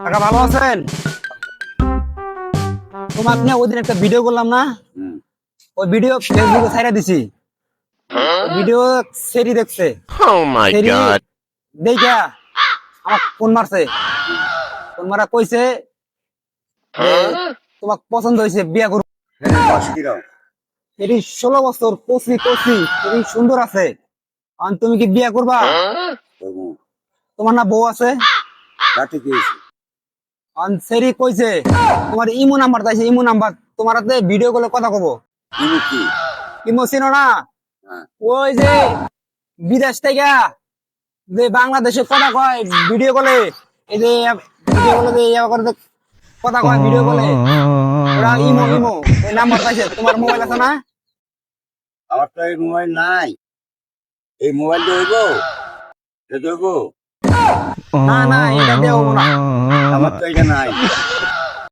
কাকা ভালো আছেন? তোমাকে নিয়ে ওই দিন একটা ভিডিও করলাম না, ওই ভিডিও ফেসবুকে ছাইড়া দিছি। ভিডিও সেরি দেখছে, Oh my সেরি god. দেখা আমার ফোন মারছে। ফোন মারা কইছে যে তোমাকে পছন্দ হয়েছে, বিয়া করবো। সেটি 16 বছর, কচি কচি, সেটি সুন্দর আছে। আর তুমি কি বিয়া করবা? তোমার না বউ আছে? আর সেরি কইছে তোমার ইমো নাম্বার চাইছে, ইমো নাম্বার তোমার হাতে ভিডিও কলে কথা কব। ইমো চিনো না? ওই যে বিদেশ থেকে যে বাংলাদেশে কথা কয় ভিডিও কলে, এই যে ভিডিও কলে যে কথা কয় ভিডিও কলে, ওরা ইমো ইমো ওই নাম্বার পাইছে। তোমার মোবাইল আছে না? আমার তো এই মোবাইল নাই। এই মোবাইল হইব না না, এটা দেওয়া হবো না। আমার তো এটা নাই।